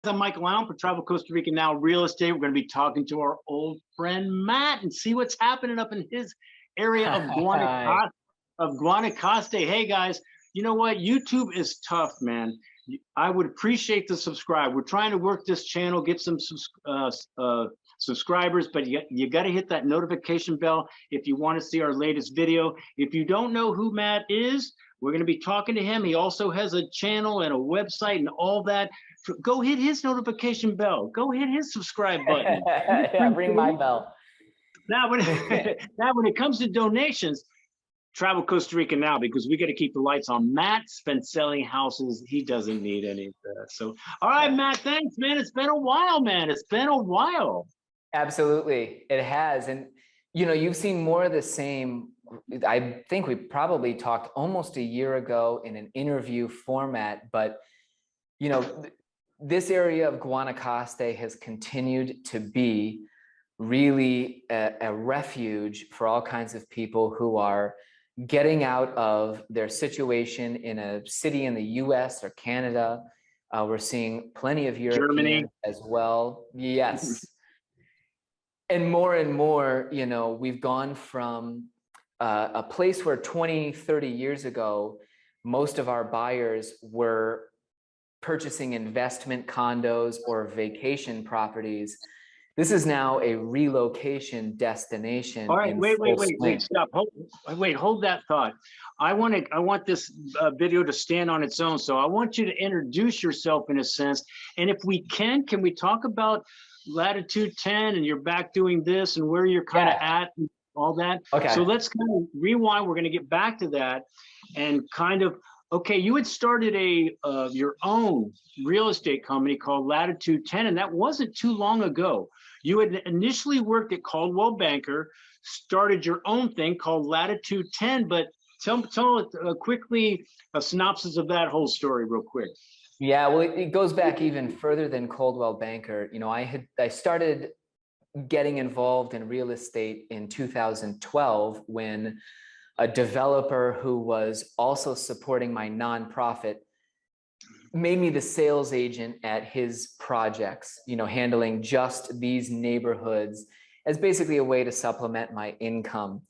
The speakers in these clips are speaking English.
I'm Michael Allen for Travel Costa Rica Now Real Estate. We're going to be talking to our old friend Matt and see what's happening up in his area of Hi. Guanacaste. Hey guys, you know what? YouTube is tough, man. I would appreciate the subscribe. We're trying to work this channel, get some subscribers, but you got to hit that notification bell if you want to see our latest video. If you don't know who Matt is, we're going to be talking to him. He also has a channel and a website and all that. Go hit his notification bell. Go hit his subscribe button. Yeah, ring my bell. Now, when it comes to donations, Travel Costa Rica Now, because we got to keep the lights on. Matt's been selling houses. He doesn't need any of that. So, all right, Matt, thanks, man. It's been a while, man. It's been a while. Absolutely, it has. And, you know, you've seen more of the same. I think we probably talked almost a year ago in an interview format, but, you know, this area of Guanacaste has continued to be really a refuge for all kinds of people who are getting out of their situation in a city in the US or Canada. We're seeing plenty of Europeans as well. Yes. And more, you know, we've gone from a place where 20, 30 years ago, most of our buyers were purchasing investment condos or vacation properties. This is now a relocation destination. All right, wait, stop. Hold that thought. I want this video to stand on its own. So I want you to introduce yourself in a sense. And if we can we talk about Latitude 10 and you're back doing this and where you're kind of at and all that? Okay. So let's kind of rewind. We're going to get back to that and kind of, okay, you had started your own real estate company called Latitude 10, and that wasn't too long ago. You had initially worked at Coldwell Banker, started your own thing called Latitude 10, but tell quickly a synopsis of that whole story real quick. Yeah, well, it goes back even further than Coldwell Banker. You know, I started getting involved in real estate in 2012 when a developer who was also supporting my nonprofit made me the sales agent at his projects, you know, handling just these neighborhoods as basically a way to supplement my income.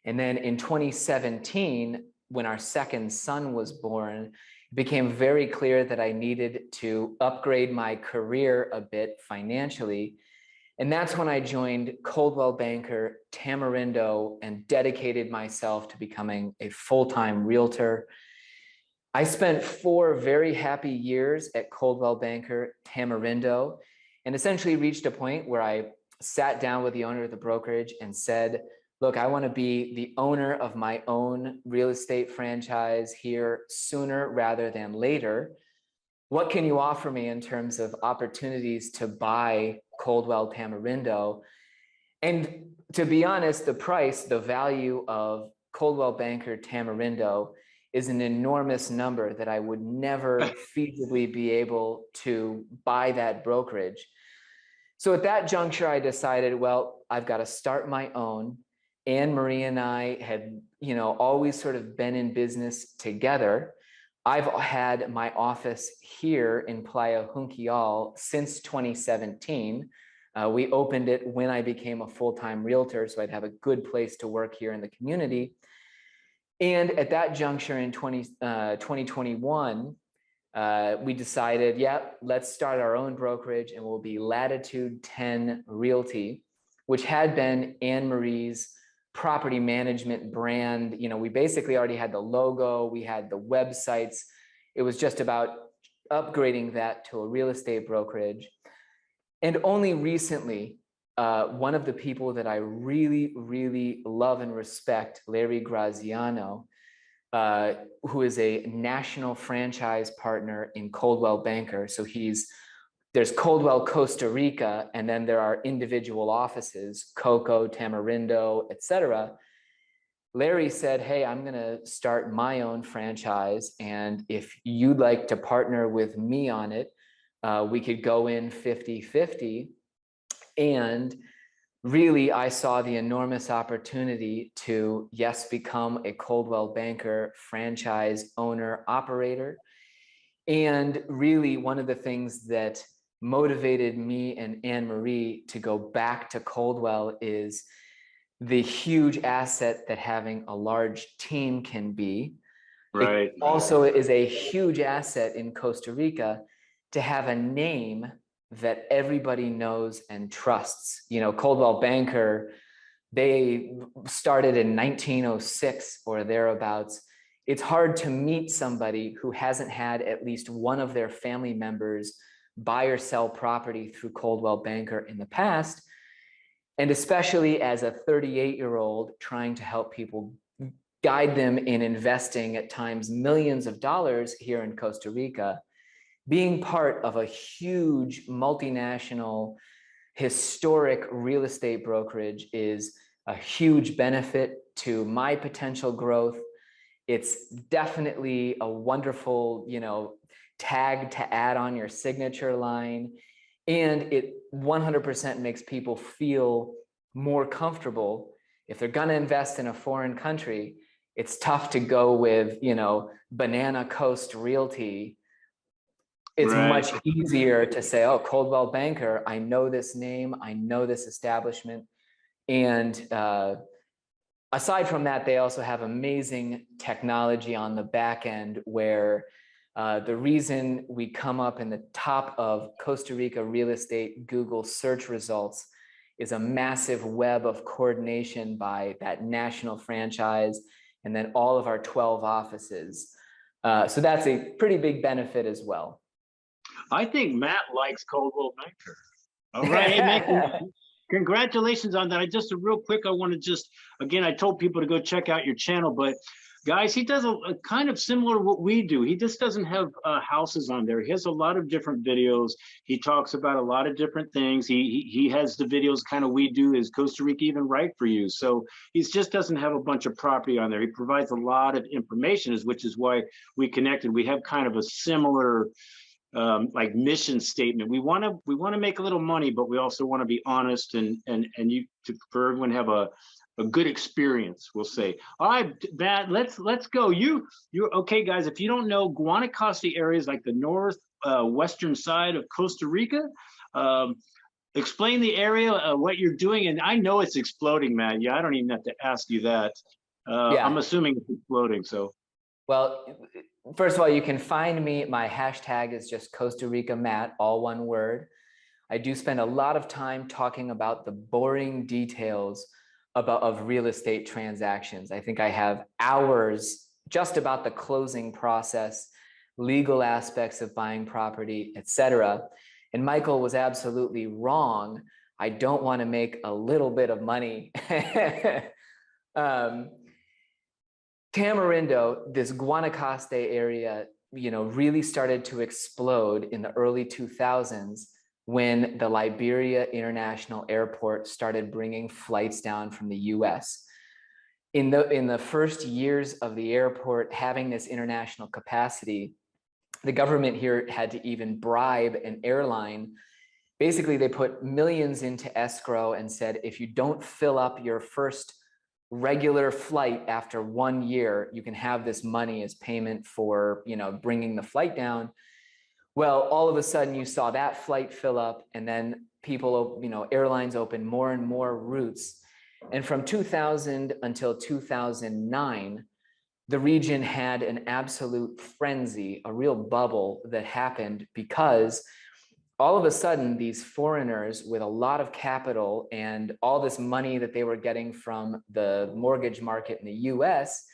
And then in 2017, when our second son was born, it became very clear that I needed to upgrade my career a bit financially. And that's when I joined Coldwell Banker Tamarindo and dedicated myself to becoming a full-time realtor. I spent 4 very happy years at Coldwell Banker Tamarindo and essentially reached a point where I sat down with the owner of the brokerage and said, look, I want to be the owner of my own real estate franchise here sooner rather than later. What can you offer me in terms of opportunities to buy Coldwell Tamarindo? And to be honest, the value of Coldwell Banker Tamarindo is an enormous number that I would never feasibly be able to buy that brokerage. So at that juncture, I decided, well, I've got to start my own. Anne Marie and I had, you know, always sort of been in business together. I've had my office here in Playa Junquial since 2017. We opened it when I became a full-time realtor, so I'd have a good place to work here in the community. And at that juncture in 2021, we decided, yeah, let's start our own brokerage and we'll be Latitude 10 Realty, which had been Anne Marie's property management brand. You know, we basically already had the logo, we had the websites. It was just about upgrading that to a real estate brokerage. And only recently, one of the people that I really, really love and respect, Larry Graziano, who is a national franchise partner in Coldwell Banker. So there's Coldwell Costa Rica, and then there are individual offices, Coco, Tamarindo, etc. Larry said, hey, I'm going to start my own franchise. And if you'd like to partner with me on it, we could go in 50-50. And really, I saw the enormous opportunity to, yes, become a Coldwell Banker franchise owner operator. And really, one of the things that motivated me and Anne Marie to go back to Coldwell is the huge asset that having a large team can be. Right. It also is a huge asset in Costa Rica to have a name that everybody knows and trusts. You know, Coldwell Banker, they started in 1906 or thereabouts. It's hard to meet somebody who hasn't had at least one of their family members buy or sell property through Coldwell Banker in the past. And especially as a 38-year-old trying to help people, guide them in investing at times millions of dollars here in Costa Rica, being part of a huge multinational historic real estate brokerage is a huge benefit to my potential growth. It's definitely a wonderful, tag to add on your signature line. And it 100% makes people feel more comfortable. If they're going to invest in a foreign country, it's tough to go with, Banana Coast Realty. It's much easier to say, oh, Coldwell Banker, I know this name, I know this establishment. And aside from that, they also have amazing technology on the back end where the reason we come up in the top of Costa Rica real estate Google search results is a massive web of coordination by that national franchise and then all of our 12 offices. So that's a pretty big benefit as well. I think Matt likes Coldwell Banker. All right, hey, Matt, congratulations on that. Just real quick, I want to just, again, I told people to go check out your channel, but guys, he does a kind of similar to what we do. He just doesn't have houses on there. He has a lot of different videos. He talks about a lot of different things. He has the videos kind of we do. Is Costa Rica even right for you? So he just doesn't have a bunch of property on there. He provides a lot of information, which is why we connected. We have kind of a similar like mission statement. We want to make a little money, but we also want to be honest and you for everyone to have a good experience, we'll say. All right, Matt, let's go. You're okay, guys. If you don't know, Guanacaste area is like the north western side of Costa Rica. Explain the area, what you're doing, and I know it's exploding, Matt. Yeah, I don't even have to ask you that. Yeah. I'm assuming it's exploding. So, well, first of all, you can find me. My hashtag is just Costa Rica Matt, all one word. I do spend a lot of time talking about the boring details of real estate transactions. I think I have hours just about the closing process, legal aspects of buying property, etc. And Michael was absolutely wrong. I don't want to make a little bit of money. Tamarindo, this Guanacaste area, really started to explode in the early 2000s when the Liberia International Airport started bringing flights down from the US. In the first years of the airport having this international capacity, the government here had to even bribe an airline. Basically, they put millions into escrow and said, if you don't fill up your first regular flight after 1 year, you can have this money as payment for, bringing the flight down. Well, all of a sudden you saw that flight fill up, and then people, airlines open more and more routes. And from 2000 until 2009, the region had an absolute frenzy, a real bubble that happened because all of a sudden these foreigners with a lot of capital and all this money that they were getting from the mortgage market in the US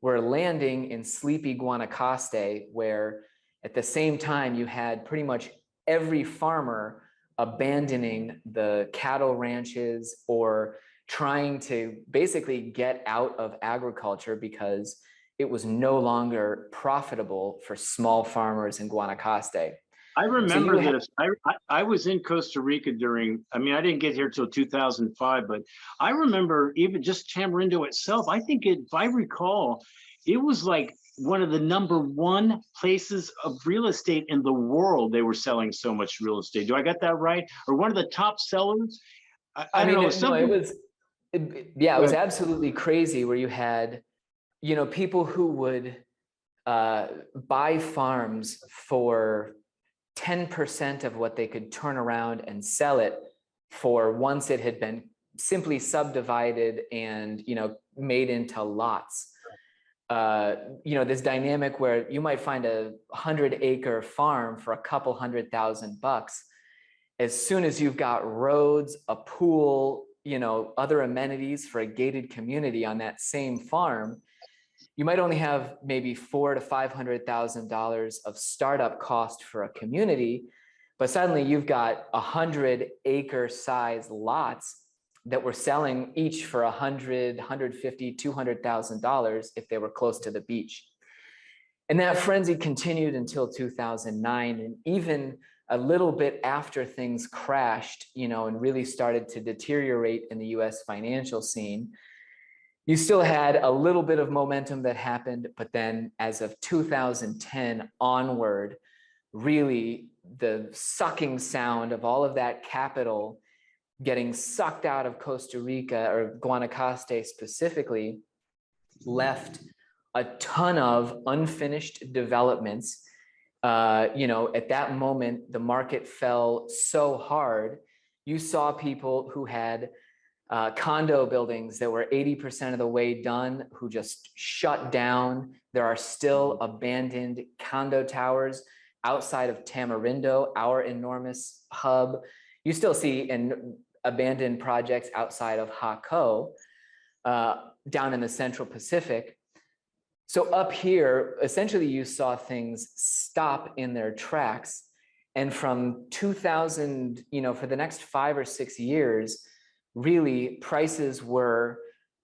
were landing in sleepy Guanacaste, where at the same time you had pretty much every farmer abandoning the cattle ranches or trying to basically get out of agriculture because it was no longer profitable for small farmers in Guanacaste. I remember this. I was in Costa Rica during, I didn't get here till 2005, but I remember even just Tamarindo itself. I think if I recall, it was like one of the #1 places of real estate in the world. They were selling so much real estate. Do I get that right? Or one of the top sellers? I don't know. It was absolutely crazy where you had, people who would buy farms for 10% of what they could turn around and sell it for once it had been simply subdivided and, made into lots. This dynamic where you might find a 100-acre farm for a couple $100,000. As soon as you've got roads, a pool, other amenities for a gated community on that same farm, you might only have maybe $400,000 to $500,000 of startup cost for a community, but suddenly you've got 100-acre size lots that were selling each for $100,000, $150,000, $200,000 if they were close to the beach. And that frenzy continued until 2009, and even a little bit after things crashed, and really started to deteriorate in the US financial scene. You still had a little bit of momentum that happened, but then as of 2010 onward, really the sucking sound of all of that capital getting sucked out of Costa Rica, or Guanacaste specifically, left a ton of unfinished developments. At that moment, the market fell so hard. You saw people who had condo buildings that were 80% of the way done, who just shut down. There are still abandoned condo towers outside of Tamarindo, our enormous hub. You still see abandoned projects outside of Jaco, down in the Central Pacific. So up here, essentially you saw things stop in their tracks. And from 2000, for the next 5 or 6 years, really prices were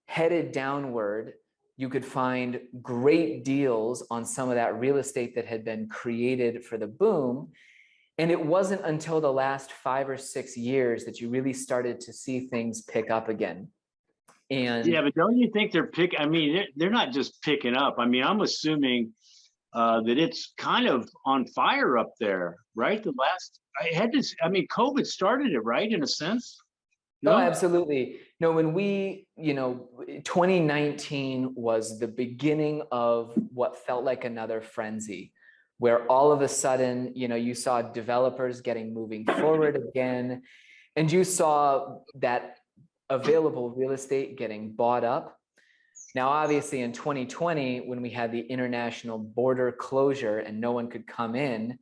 headed downward. You could find great deals on some of that real estate that had been created for the boom. And it wasn't until the last 5 or 6 years that you really started to see things pick up again. And yeah, but don't you think they're not just picking up. I'm assuming that it's kind of on fire up there, right? COVID started it, right? In a sense. No? Oh, absolutely. No, when 2019 was the beginning of what felt like another frenzy, where all of a sudden, you saw developers moving forward again, and you saw that available real estate getting bought up. Now, obviously in 2020, when we had the international border closure and no one could come in,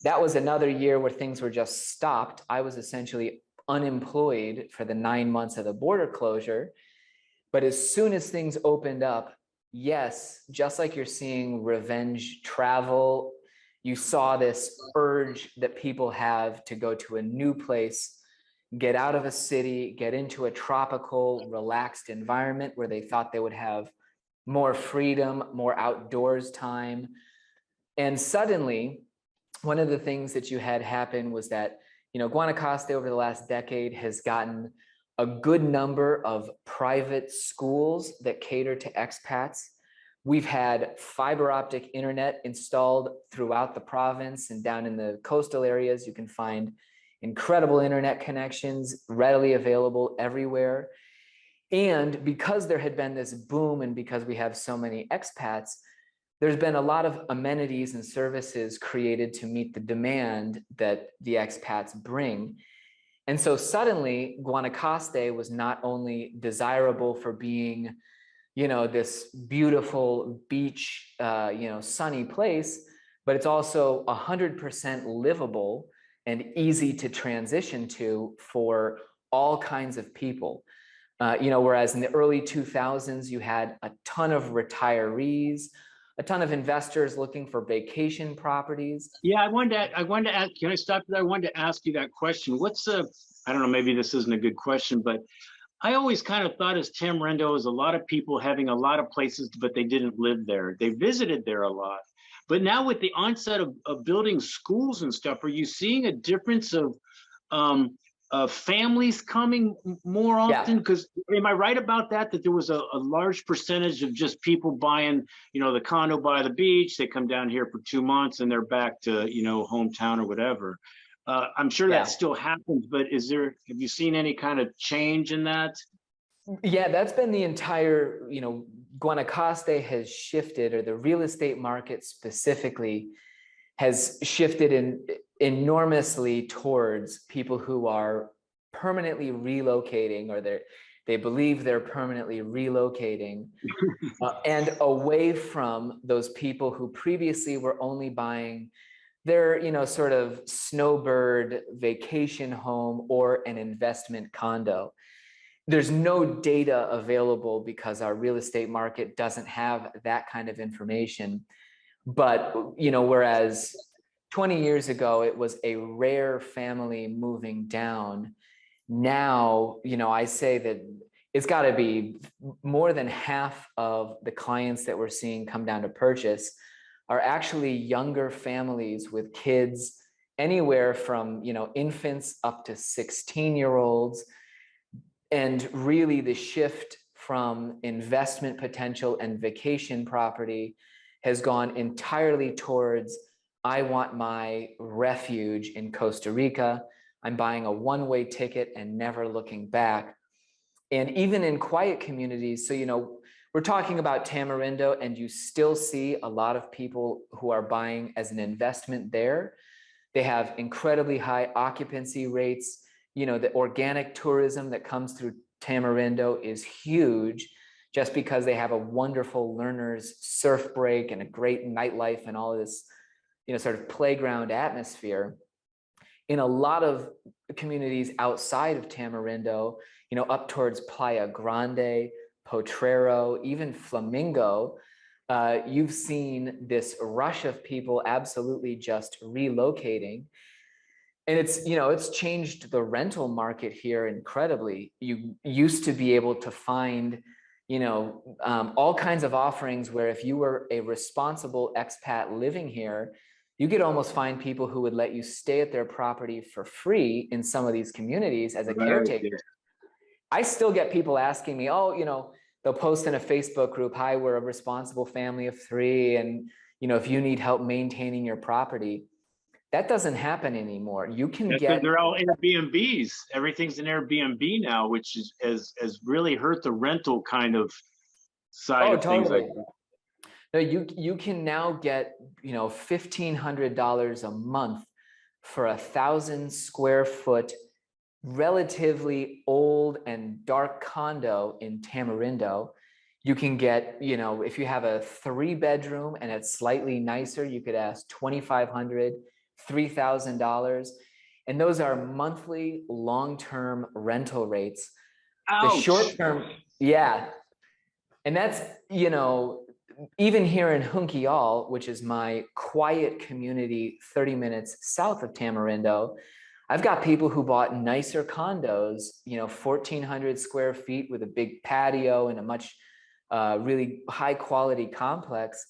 that was another year where things were just stopped. I was essentially unemployed for the 9 months of the border closure. But as soon as things opened up, yes, just like you're seeing revenge travel, you saw this urge that people have to go to a new place, get out of a city, get into a tropical, relaxed environment where they thought they would have more freedom, more outdoors time. And suddenly, one of the things that you had happen was that, Guanacaste over the last decade has gotten a good number of private schools that cater to expats. We've had fiber optic internet installed throughout the province, and down in the coastal areas, you can find incredible internet connections readily available everywhere. And because there had been this boom, and because we have so many expats, there's been a lot of amenities and services created to meet the demand that the expats bring. And so suddenly Guanacaste was not only desirable for being, this beautiful beach, sunny place, but it's also 100% livable and easy to transition to for all kinds of people. Whereas in the early 2000s, you had a ton of retirees, a ton of investors looking for vacation properties. Yeah, I wanted to ask, can I stop you there? I wanted to ask you that question. I don't know, maybe this isn't a good question, but I always kind of thought as Tamarindo as a lot of people having a lot of places, but they didn't live there. They visited there a lot. But now with the onset of building schools and stuff, are you seeing a difference of families coming more often? Because am I right about that there was a large percentage of just people buying, the condo by the beach, they come down here for 2 months and they're back to, hometown or whatever. I'm sure that still happens, but have you seen any kind of change in that? Yeah, that's been the entire, Guanacaste has shifted, or the real estate market specifically has shifted enormously towards people who are permanently relocating, or they believe they're permanently relocating, and away from those people who previously were only buying their, sort of snowbird vacation home or an investment condo. There's no data available because our real estate market doesn't have that kind of information. But, whereas 20 years ago, it was a rare family moving down. Now, I say that it's got to be more than half of the clients that we're seeing come down to purchase are actually younger families with kids, anywhere from, infants up to 16-year-olds. And really the shift from investment potential and vacation property has gone entirely towards, I want my refuge in Costa Rica. I'm buying a one-way ticket and never looking back. And even in quiet communities, so, we're talking about Tamarindo, and you still see a lot of people who are buying as an investment there. They have incredibly high occupancy rates. The organic tourism that comes through Tamarindo is huge, just because they have a wonderful learners surf break and a great nightlife and all of this, sort of playground atmosphere. In a lot of communities outside of Tamarindo, up towards Playa Grande, Potrero, even Flamingo, you've seen this rush of people absolutely just relocating. And it's changed the rental market here incredibly. You used to be able to find, all kinds of offerings where if you were a responsible expat living here, you could almost find people who would let you stay at their property for free in some of these communities as a caretaker. I still get people asking me, they'll post in a Facebook group, "Hi, we're a responsible family of 3. And, if you need help maintaining your property." That doesn't happen anymore. You can They're all Airbnbs. Everything's an Airbnb now, which has really hurt the rental kind of side of things like that. No, you can now get, $1,500 a month for 1,000 square foot, relatively old and dark condo in Tamarindo. You can get, if you have a 3-bedroom and it's slightly nicer, you could ask $2,500, $3,000. And those are monthly long-term rental rates. Ouch. The short-term, yeah. And that's, even here in Junquillal, which is my quiet community 30 minutes south of Tamarindo, I've got people who bought nicer condos, 1,400 square feet with a big patio and a much really high quality complex.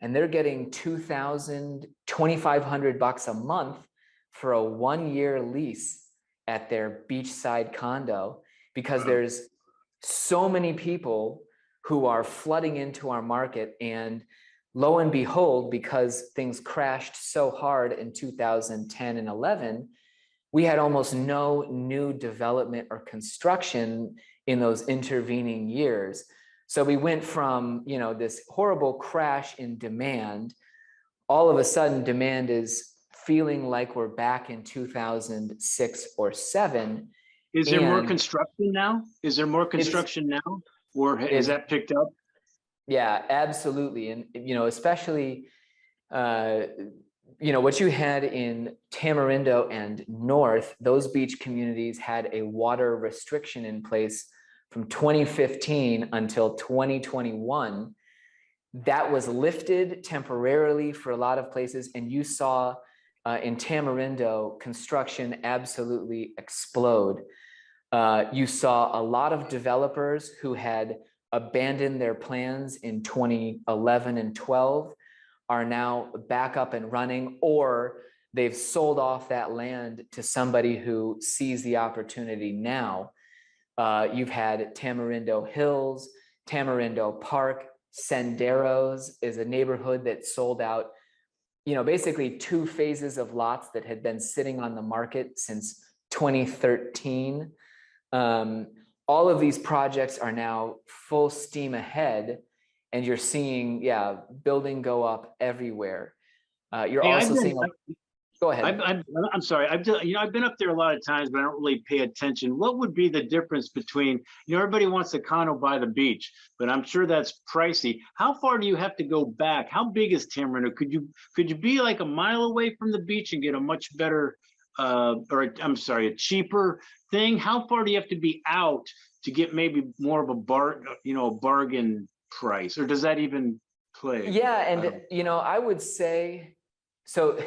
And they're getting $2,000, $2,500 a month for a 1-year lease at their beachside condo, because there's so many people who are flooding into our market. And lo and behold, because things crashed so hard in 2010 and 11, we had almost no new development or construction in those intervening years. So we went from, this horrible crash in demand. All of a sudden, demand is feeling like we're back in 2006 or 7. Is there more construction now? Is there more construction now? Or has that picked up? Yeah, absolutely. And, especially, what you had in Tamarindo and North, those beach communities had a water restriction in place from 2015 until 2021. That was lifted temporarily for a lot of places. And you saw in Tamarindo construction absolutely explode. You saw a lot of developers who had abandoned their plans in 2011 and 12 are now back up and running, or they've sold off that land to somebody who sees the opportunity now. You've had Tamarindo Hills, Tamarindo Park, Senderos is a neighborhood that sold out, basically 2 phases of lots that had been sitting on the market since 2013. All of these projects are now full steam ahead, and you're seeing, building go up everywhere. You're also seeing. Go ahead. I'm sorry. I've been up there a lot of times, but I don't really pay attention. What would be the difference between, everybody wants a condo by the beach, but I'm sure that's pricey. How far do you have to go back? How big is Tamarindo? Could you be like a mile away from the beach and get a much better, a cheaper thing? How far do you have to be out to get maybe more of a bargain price, or does that even play? Yeah, and I would say so.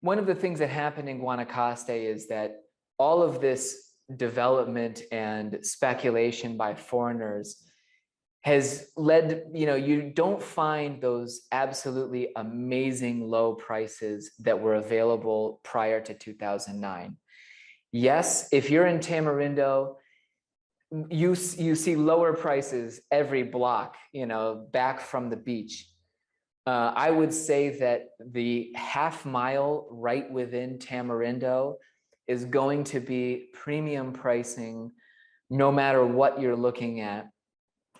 One of the things that happened in Guanacaste is that all of this development and speculation by foreigners has led, you don't find those absolutely amazing low prices that were available prior to 2009. Yes, if you're in Tamarindo, you see lower prices every block, back from the beach. I would say that the half mile right within Tamarindo is going to be premium pricing no matter what you're looking at.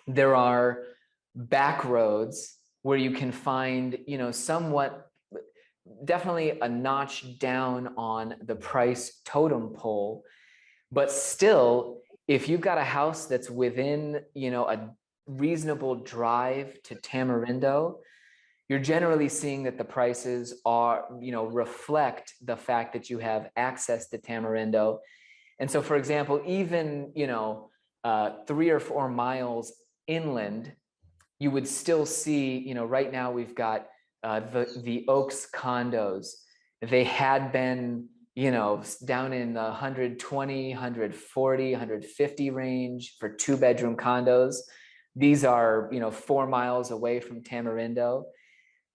There are back roads where you can find, somewhat, definitely a notch down on the price totem pole, but still, if you've got a house that's within, a reasonable drive to Tamarindo, you're generally seeing that the prices are, reflect the fact that you have access to Tamarindo. And so, for example, even, 3 or 4 miles inland, you would still see, right now we've got the Oaks condos. They had been, down in the 120, 140, 150 range for 2-bedroom condos. These are, 4 miles away from Tamarindo.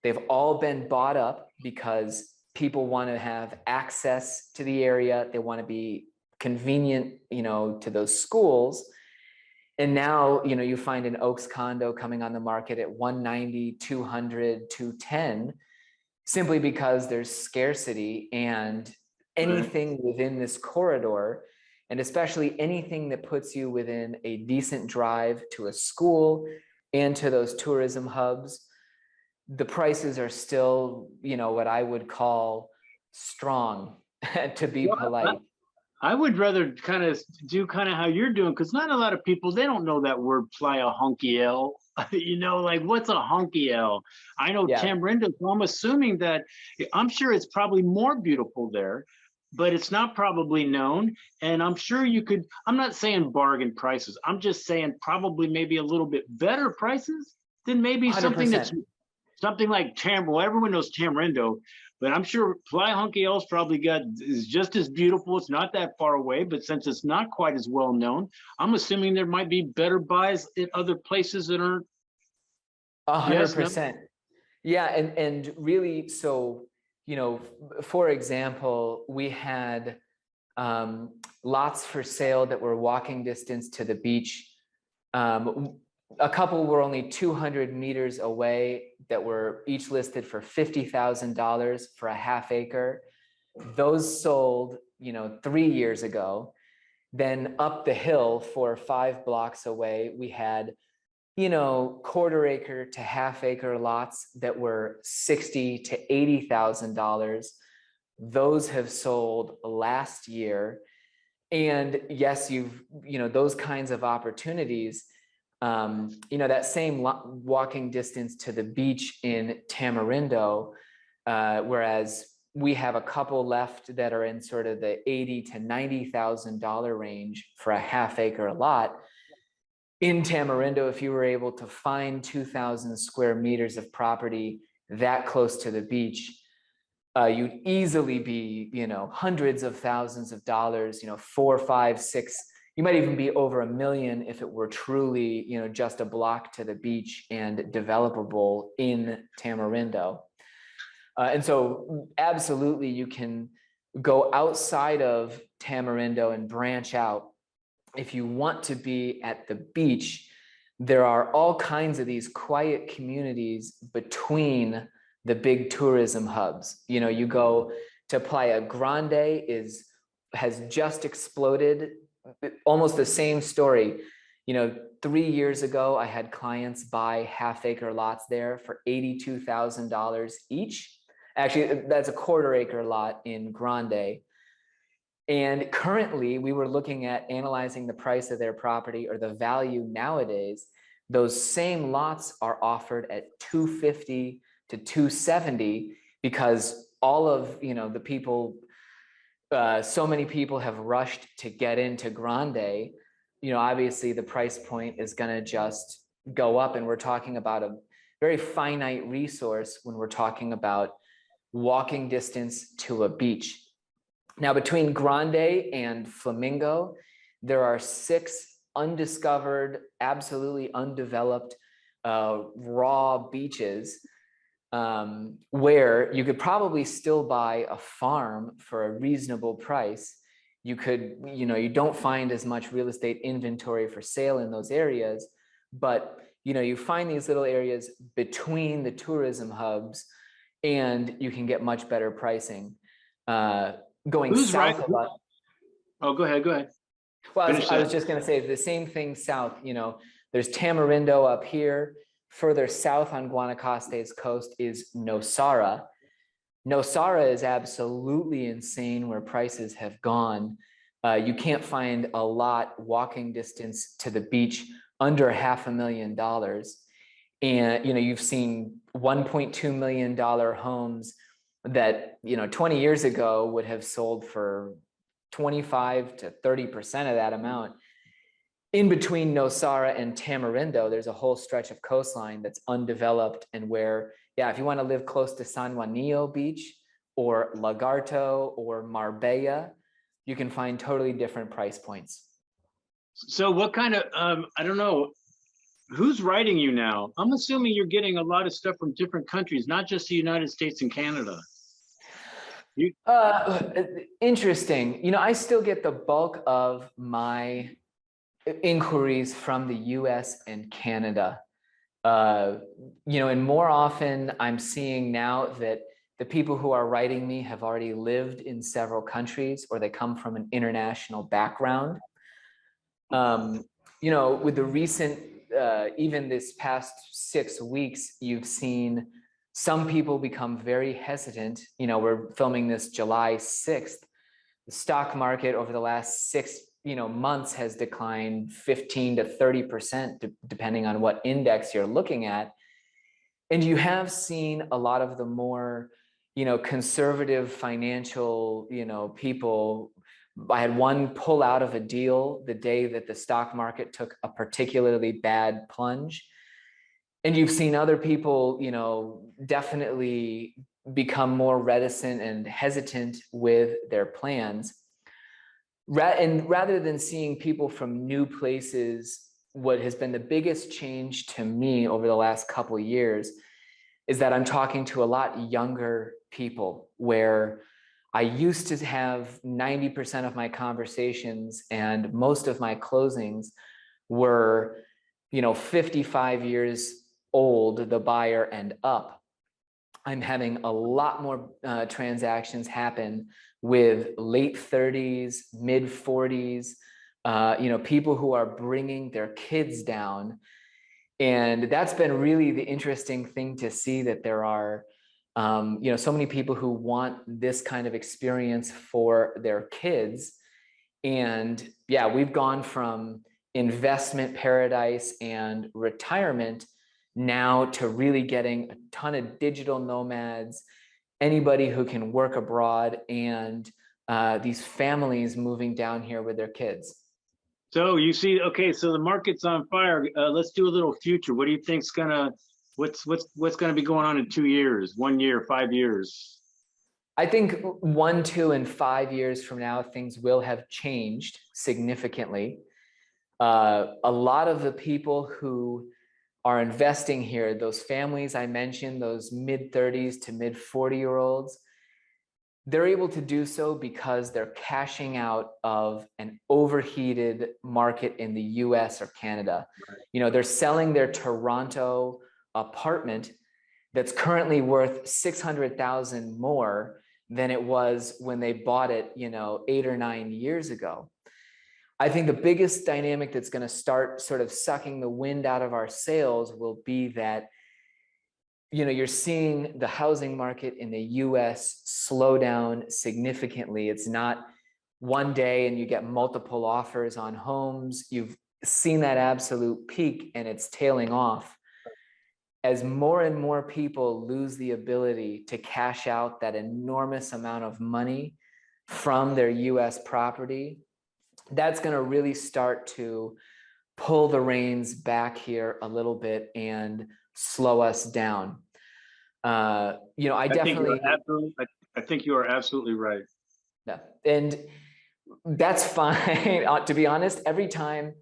They've all been bought up because people want to have access to the area. They want to be convenient, to those schools. And now, you find an Oaks condo coming on the market at 190, 200, 210, simply because there's scarcity, and anything within this corridor, and especially anything that puts you within a decent drive to a school and to those tourism hubs, the prices are still, what I would call strong, to be polite. I would rather kind of do how you're doing, because not a lot of people, they don't know that word playa honky L. Like, what's a honky L? I know Tamarindo, so I'm assuming that, I'm sure it's probably more beautiful there, but it's not probably known. And I'm sure you could, I'm not saying bargain prices, I'm just saying probably maybe a little bit better prices than maybe 100%. Something like well, everyone knows Tamarindo, but I'm sure Playa Hunky L's probably is just as beautiful. It's not that far away, but since it's not quite as well known, I'm assuming there might be better buys in other places that aren't. 100%. Yeah, and really, so, for example, we had lots for sale that were walking distance to the beach. A couple were only 200 meters away that were each listed for $50,000 for a half acre. Those sold, 3 years ago. Then up the hill 4 or 5 blocks away, we had, quarter acre to half acre lots that were $60,000 to $80,000. Those have sold last year. And yes, those kinds of opportunities. That same walking distance to the beach in Tamarindo, whereas we have a couple left that are in sort of the $80,000 to $90,000 range for a half acre lot. In Tamarindo, if you were able to find 2,000 square meters of property that close to the beach, you'd easily be, hundreds of thousands of dollars, 4, 5, 6. You might even be over $1 million if it were truly, just a block to the beach and developable in Tamarindo. And so absolutely, you can go outside of Tamarindo and branch out. If you want to be at the beach, there are all kinds of these quiet communities between the big tourism hubs. You go to Playa Grande has just exploded. Almost the same story. 3 years ago, I had clients buy half acre lots there for $82,000 each. Actually, that's a quarter-acre lot in Grande. And currently, we were looking at analyzing the price of their property or the value nowadays. Those same lots are offered at 250 to 270 because all of the people, so many people have rushed to get into Grande. Obviously the price point is going to just go up, and we're talking about a very finite resource when we're talking about walking distance to a beach. Now, between Grande and Flamingo, there are 6 undiscovered, absolutely undeveloped, raw beaches where you could probably still buy a farm for a reasonable price. You could, you don't find as much real estate inventory for sale in those areas, but you find these little areas between the tourism hubs, and you can get much better pricing. Going Who's south right? about. Oh, go ahead. Well, I was just going to say the same thing south. There's Tamarindo up here. Further south on Guanacaste's coast is Nosara. Nosara is absolutely insane where prices have gone. You can't find a lot walking distance to the beach under $500,000. And you've seen $1.2 million homes that 20 years ago would have sold for 25 to 30% of that amount. In between Nosara and Tamarindo, there's a whole stretch of coastline that's undeveloped, and where, if you want to live close to San Juanillo Beach or Lagarto or Marbella, you can find totally different price points. So what kind of, I don't know, who's writing you now? I'm assuming you're getting a lot of stuff from different countries, not just the United States and Canada. Interesting. I still get the bulk of my inquiries from the US and Canada. And more often I'm seeing now that the people who are writing me have already lived in several countries, or they come from an international background. With the recent, even this past 6 weeks, you've seen some people become very hesitant. We're filming this July 6th. The stock market over the last 6 months has declined 15 to 30%, depending on what index you're looking at. And you have seen a lot of the more, conservative financial, people. I had one pull out of a deal the day that the stock market took a particularly bad plunge. And you've seen other people, definitely become more reticent and hesitant with their plans. And rather than seeing people from new places, what has been the biggest change to me over the last couple of years is that I'm talking to a lot younger people, where I used to have 90% of my conversations and most of my closings were, 55 years old, the buyer and up. I'm having a lot more transactions happen with late 30s, mid 40s, people who are bringing their kids down. And that's been really the interesting thing to see, that there are, so many people who want this kind of experience for their kids. And we've gone from investment paradise and retirement now to really getting a ton of digital nomads, anybody who can work abroad, and these families moving down here with their kids. So you see, okay, so the market's on fire. Let's do a little future. What do you think's what's gonna be going on in 2 years, 1 year, 5 years? I think 1, 2, and 5 years from now, things will have changed significantly. A lot of the people who are investing here, those families I mentioned, those mid 30s to mid 40-year-olds, they're able to do so because they're cashing out of an overheated market in the US or Canada. Right. They're selling their Toronto apartment that's currently worth $600,000 more than it was when they bought it, 8 or 9 years ago. I think the biggest dynamic that's going to start sort of sucking the wind out of our sails will be that you're seeing the housing market in the US slow down significantly. It's not one day and you get multiple offers on homes. You've seen that absolute peak and it's tailing off. As more and more people lose the ability to cash out that enormous amount of money from their US property, that's going to really start to pull the reins back here a little bit and slow us down. I definitely, I think you are absolutely right. yeah, and that's fine. To be honest, every time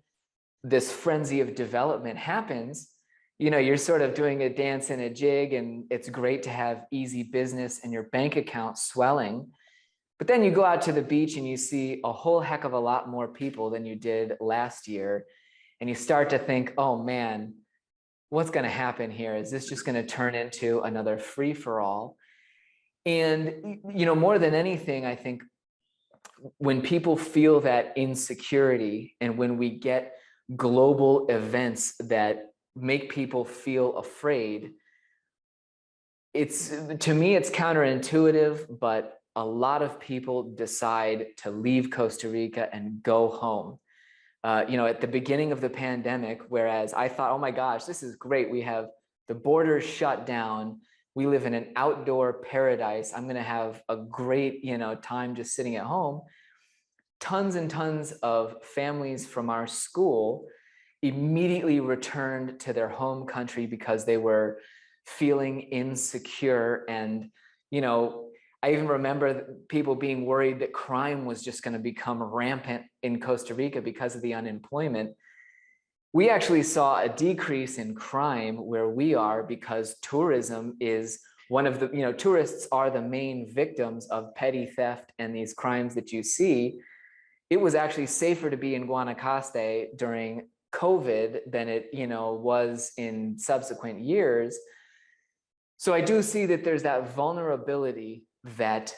this frenzy of development happens, you're sort of doing a dance and a jig, and it's great to have easy business and your bank account swelling. But then you go out to the beach and you see a whole heck of a lot more people than you did last year. And you start to think, oh man, what's going to happen here? Is this just going to turn into another free-for-all? And, more than anything, I think when people feel that insecurity and when we get global events that make people feel afraid, to me, it's counterintuitive, but a lot of people decide to leave Costa Rica and go home. At the beginning of the pandemic, whereas I thought, oh my gosh, this is great. We have the borders shut down. We live in an outdoor paradise. I'm going to have a great, time just sitting at home. Tons and tons of families from our school immediately returned to their home country because they were feeling insecure. And, I even remember people being worried that crime was just going to become rampant in Costa Rica because of the unemployment. We actually saw a decrease in crime where we are because tourism is one of the, tourists are the main victims of petty theft and these crimes that you see. It was actually safer to be in Guanacaste during COVID than it, was in subsequent years. So I do see that there's that vulnerability, that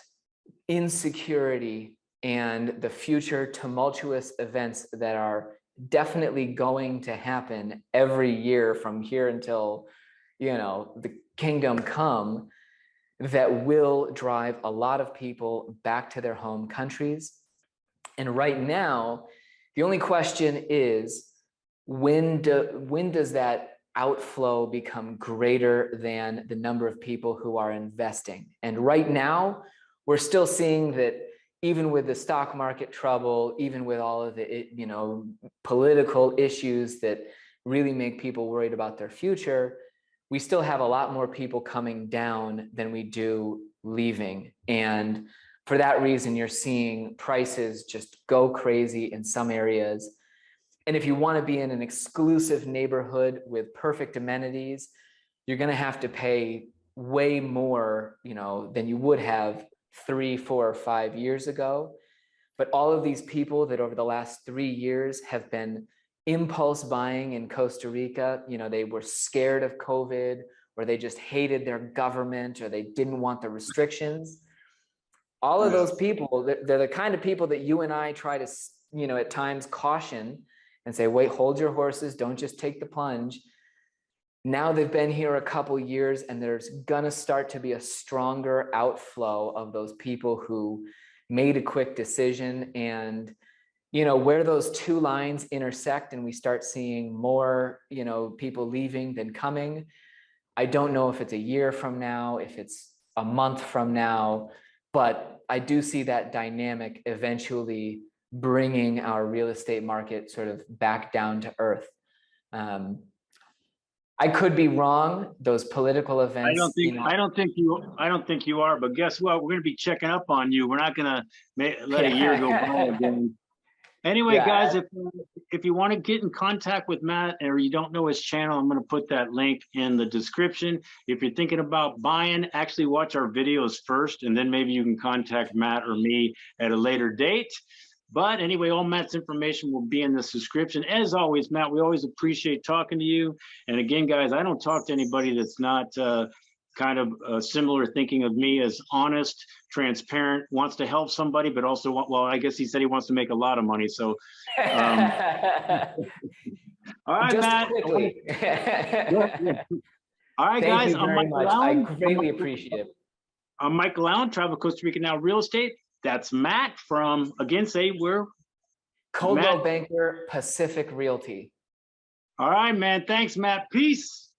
insecurity, and the future tumultuous events that are definitely going to happen every year from here until, the kingdom come, that will drive a lot of people back to their home countries. And right now, the only question is, when does that outflow become greater than the number of people who are investing? And right now, we're still seeing that even with the stock market trouble, even with all of the, political issues that really make people worried about their future, we still have a lot more people coming down than we do leaving. And for that reason, you're seeing prices just go crazy in some areas. And if you want to be in an exclusive neighborhood with perfect amenities, you're going to have to pay way more, than you would have 3, 4, or 5 years ago. But all of these people that over the last 3 years have been impulse buying in Costa Rica, they were scared of COVID, or they just hated their government, or they didn't want the restrictions. All of those people, they're the kind of people that you and I try to, at times caution and say, wait, hold your horses, don't just take the plunge. Now they've been here a couple years, and there's gonna start to be a stronger outflow of those people who made a quick decision. And, where those two lines intersect and we start seeing more, people leaving than coming, I don't know if it's a year from now, if it's a month from now, but I do see that dynamic eventually bringing our real estate market sort of back down to earth. I could be wrong. Those political events. I don't think you are. But guess what? We're going to be checking up on you. We're not going to let a year go by again. Anyway, guys, if you want to get in contact with Matt, or you don't know his channel, I'm going to put that link in the description. If you're thinking about buying, actually watch our videos first, and then maybe you can contact Matt or me at a later date. But anyway, all Matt's information will be in the description. As always, Matt, we always appreciate talking to you. And again, guys, I don't talk to anybody that's not kind of similar thinking of me, as honest, transparent, wants to help somebody, but also, well, I guess he said he wants to make a lot of money. So, all right, just Matt. quickly. All right, Thank guys. you I'm very Michael much. I Allen. greatly appreciate it. I'm Michael Allen, Travel Costa Rica Now Real Estate. That's Matt from, again, say we're Coldwell Matt. Banker Pacific Realty. All right, man. Thanks, Matt. Peace.